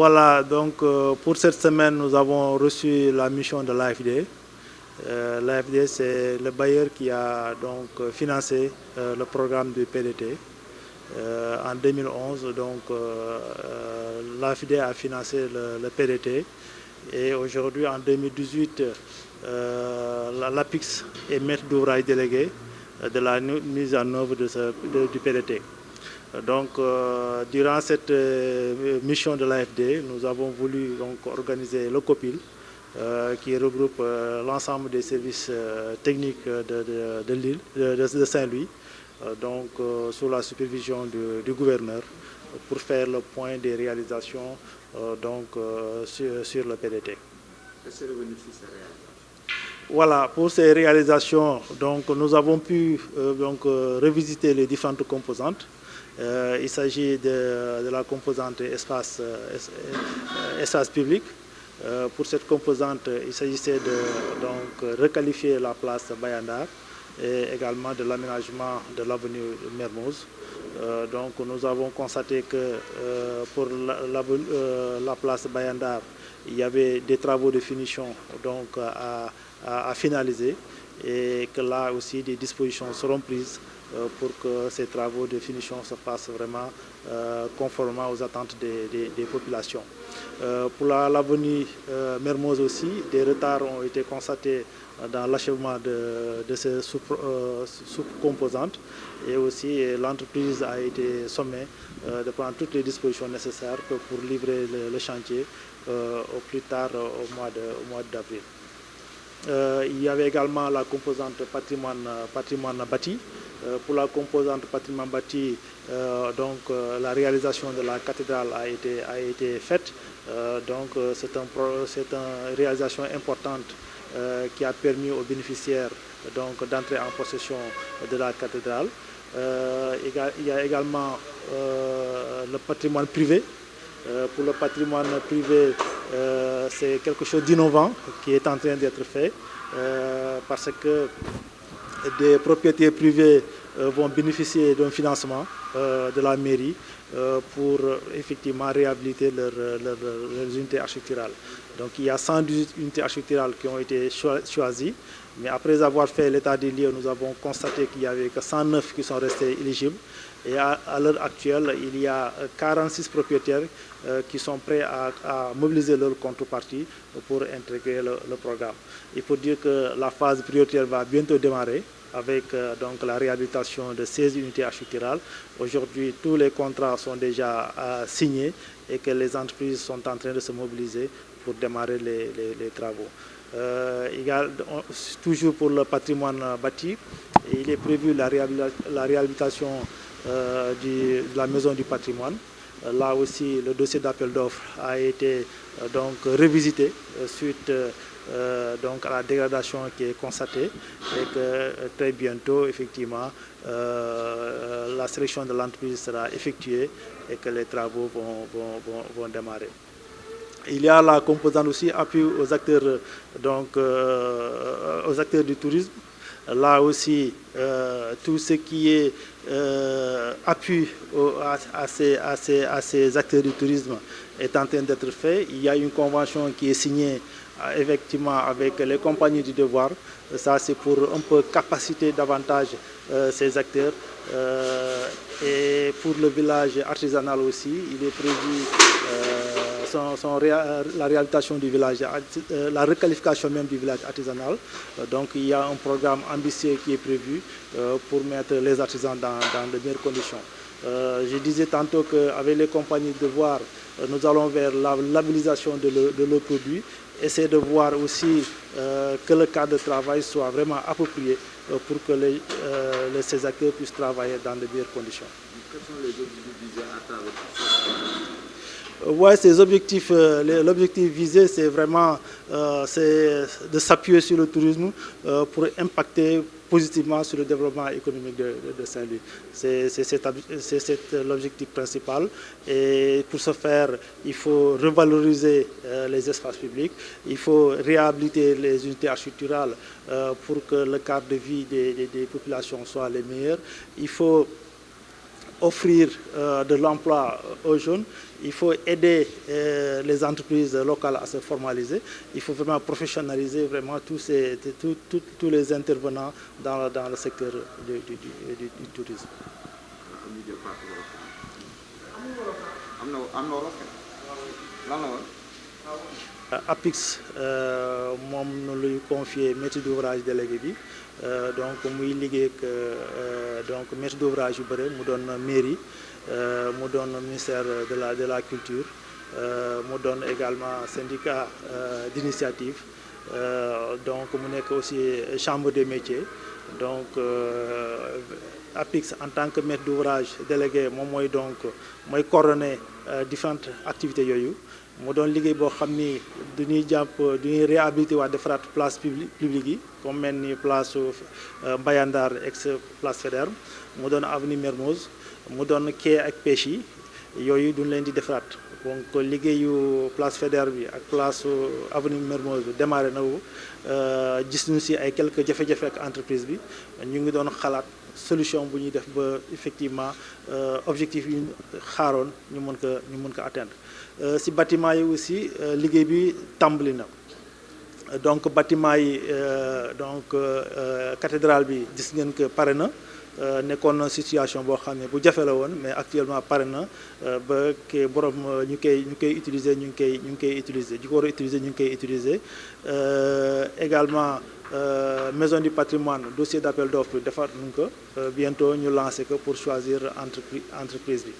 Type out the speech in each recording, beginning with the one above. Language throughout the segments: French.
Voilà, donc pour cette semaine, nous avons reçu la mission de l'AFD. L'AFD, c'est le bailleur qui a donc financé le programme du PDT. En 2011, donc l'AFD a financé le PDT. Et aujourd'hui, en 2018, l'APIX est maître d'ouvrage délégué de la mise en œuvre du PDT. Donc, durant cette mission de l'AFD, nous avons voulu donc, organiser le COPIL, qui regroupe l'ensemble des services techniques de l'île, de Saint-Louis, donc sous la supervision du gouverneur, pour faire le point des réalisations sur le PDT. Qu'est-ce que revenu sur ces réalisations? Voilà, pour ces réalisations, donc, nous avons pu revisiter les différentes composantes. Il s'agit de la composante espace public. Pour cette composante, il s'agissait de requalifier la place Bayandar et également de l'aménagement de l'avenue Mermoz. Donc nous avons constaté que pour la place Bayandar, il y avait des travaux de finition donc, à finaliser et que là aussi des dispositions seront prises pour que ces travaux de finition se passent vraiment conformément aux attentes des populations. Pour l'avenue Mermoz aussi, des retards ont été constatés dans l'achèvement de ces sous-composantes et aussi l'entreprise a été sommée de prendre toutes les dispositions nécessaires pour livrer le chantier au plus tard au mois d'avril. Il y avait également la composante patrimoine bâti. Pour la composante patrimoine bâti, la réalisation de la cathédrale a été faite. C'est une réalisation importante qui a permis aux bénéficiaires d'entrer en possession de la cathédrale. Il y a également le patrimoine privé. Pour le patrimoine privé, c'est quelque chose d'innovant qui est en train d'être fait parce que des propriétaires privés vont bénéficier d'un financement de la mairie pour effectivement réhabiliter leurs unités architecturales. Donc il y a 118 unités architecturales qui ont été choisies, mais après avoir fait l'état des lieux, nous avons constaté qu'il n'y avait que 109 qui sont restés éligibles. Et à l'heure actuelle, il y a 46 propriétaires qui sont prêts à mobiliser leur contrepartie pour intégrer le programme. Il faut dire que la phase prioritaire va bientôt démarrer avec la réhabilitation de 16 unités architecturales. Aujourd'hui, tous les contrats sont déjà signés et que les entreprises sont en train de se mobiliser pour démarrer les travaux. Toujours pour le patrimoine bâti, il est prévu la réhabilitation de la maison du patrimoine. Là aussi, le dossier d'appel d'offres a été revisité suite à la dégradation qui est constatée et que très bientôt, effectivement, la sélection de l'entreprise sera effectuée et que les travaux vont démarrer. Il y a la composante aussi appui aux acteurs du tourisme. Là aussi, tout ce qui est appui à ces acteurs du tourisme est en train d'être fait. Il y a une convention qui est signée effectivement avec les compagnies du devoir. Ça, c'est pour un peu capaciter davantage ces acteurs. Et pour le village artisanal aussi, il est prévu la réhabilitation du village, la requalification même du village artisanal. Donc il y a un programme ambitieux qui est prévu pour mettre les artisans dans de meilleures conditions. Je disais tantôt qu'avec les compagnies de devoir, nous allons vers la labellisation de leurs produits, essayer de voir aussi que le cadre de travail soit vraiment approprié pour que ces acteurs puissent travailler dans de meilleures conditions. Quels sont les objectifs visés à travers tout ça? Oui, ces objectifs, l'objectif visé, c'est vraiment de s'appuyer sur le tourisme pour impacter positivement sur le développement économique de Saint-Louis. C'est l'objectif principal. Et pour ce faire, il faut revaloriser les espaces publics, il faut réhabiliter les unités architecturales pour que le cadre de vie des populations soit le meilleur. Il faut offrir de l'emploi aux jeunes, il faut aider les entreprises locales à se formaliser, il faut vraiment professionnaliser vraiment tous les intervenants dans le secteur du tourisme. APIX moom nu luy confier maître d'ouvrage délégué bi donc muy liggéey ak donc maître d'ouvrage yu bëre mu doon mairie mu doon ministère de la culture mu doon également syndicat d'initiative donc mu nekk aussi chambre des métiers donc APIX en tant que maître d'ouvrage délégué moom mooy coordonner différentes activités yooyu mu doon liggéey boo xam ni duñuy réhabiliter waa defaraat place publique yi comme mel ni place Mbayandar ex place Faidherbe mu doon avenue Mermoz mu doon quai ak pêche yi yooyu duñ leen di defaraat donc liggéeyu place Faidherbe bi ak place avenue Mermoz bi démarré na wu gis nañu si ay quelques jafe-jafe ak entreprise bi ñu ngi doon xalaat solution bu ñuy def ba effectivement objectif yi ñu xaaroon ñu mën ko atteindre si bâtiment yi aussi liggéey bi tàmbali na donc bâtiment yi donc cathédrale bi gis ngeen que pare na nekkoon na situation boo xam ne bu jafe la woon mais actuellement pare na ba ke borom ñu koy utiliser ñu ngi koy utiliser ji ko war a utiliser ñu ngi koy utiliser également maison du patrimoine dossier d'appel d'offres bi defar nañ ko bientôt ñu lancer ko pour choisir entreprise bi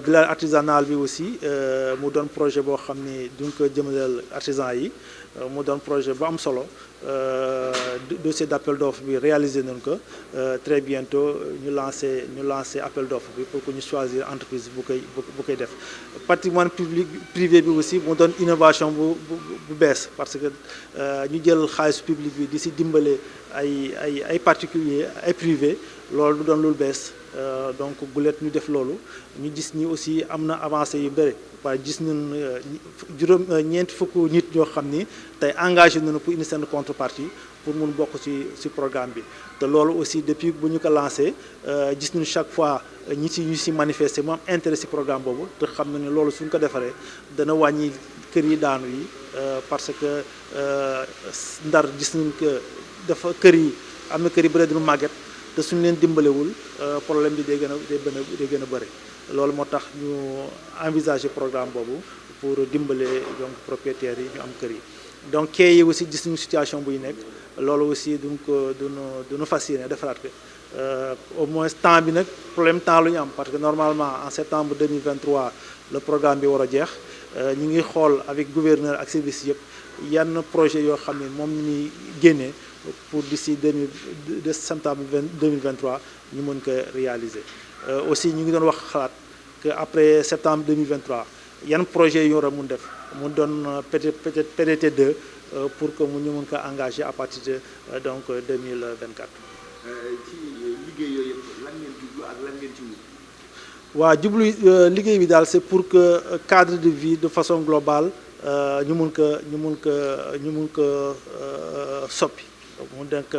village artisanal bi aussi mu doon projet boo xam ni duñ ko jëmaleel artisan yi mu doon projet bu am solo dossier d'appel d'offres bi réalisé nañ ko très bientôt ñu lancer appel d'offres bi pour que ñu choisir entreprise bu koy def patrimoine public privé bi aussi mu doon innovation bu bees parce que ñu jël xaalis public bi di si dimbale ay particuliers ay privés loolu du doon lu bees donc gulet ñu def loolu ñu gis ni aussi am na avancé yu bëri waaye gis nañ ñeenti fukk nit ñoo xam ni tey engagé nañu pour indi seen contrepartie pour mun bokk ci programme bi te loolu aussi depuis bu ñu ko lancé gis nañu chaque fois ñu si manifester mu am intérêt ci programme boobu te xam na ne loolu suñ ko defaree dana wàññi kër yi daanu yi parce que Ndar gis nañ que dafa kër yi am na kër yi bëri dinu màgget te suñu leen dimbalewul problème bi day gën a bëri loolu moo tax ñu envisager programme boobu pour dimbale donc propriétaires yi ñu am kër yi donc quai yi aussi gis nañu situation bu ñu nekk loolu aussi duñu fas yéene defaraat ko au moins temps bi nag problème temps lu ñu am parce que normalement en septembre 2023 le programme bi war a jeex ñu ngi xool avec gouverneur ak service yëpp yenn projet yoo xam ne moom la ñuy génnee pour d'ici septembre 2023 ñu mën ko réaliser aussi ñu ngi doon wax xalaat que après septembre 2023 yan projet yu war a mun def mu doon peut-être PDT2 pour que ñu mën ko engager à partir de donc 2024. ci liggéey yooyu yëpp lan ngeen jublu ak lan ngeen ci wut. waaw jublu liggéey bi daal c'est pour que cadre de vie de façon globale ñu mun ko soppi mu nekk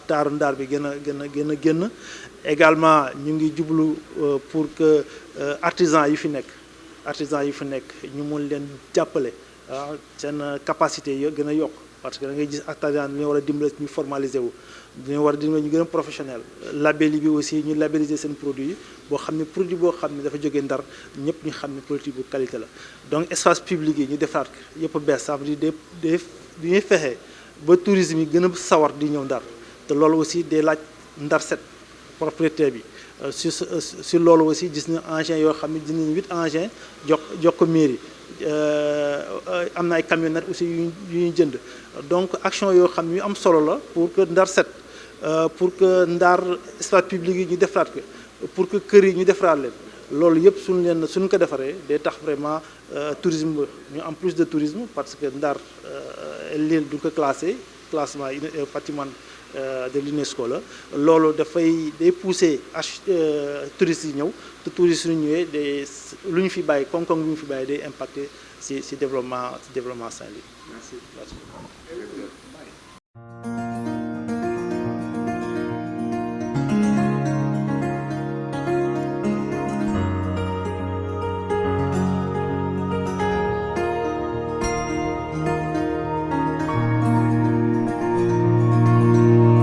taaru Ndar bi gën a génn également ñu ngi jublu pour que artisans yi fi nekk ñu mun leen jàppale seen capacité yo gën a yokk parce que da ngay gis artisan ñu war a dimbale ñu formaliser wu ñu war a dimbale ñu gën a professionnel labelli bi aussi ñu labelliser seen produit boo xam ne produit boo xam ne dafa jógee Ndar ñëpp ñu xam ne produit bu qualité la donc espace public yi ñu defaraat ko yëpp bees ça veut dire ñuy fexe ba tourisme yi gën a sawar di ñëw Ndar te loolu aussi day laaj Ndar set propriété bi sur loolu aussi gis na engins yoo xam ne dinañ 8 engins jox ko mairie am na ay camionnettes aussi yu ñuy jënd donc action yoo xam ne yu am solo la pour que Ndar set pour que Ndar espace public yi ñu defaraat ko pour que kër yi ñu defaraat leen loolu yëpp suñu ko defaree day tax vraiment tourisme ñu am plus de tourisme parce que Ndar l'île du ko classement patrimoine de l'UNESCO la loolu day pousser touristes yi ñëw te touristes yi ñëwee day lu ñu fi bàyyi koom-koom lu ñu fi bàyyi day impacter ci développement Saint-Louis. Merci.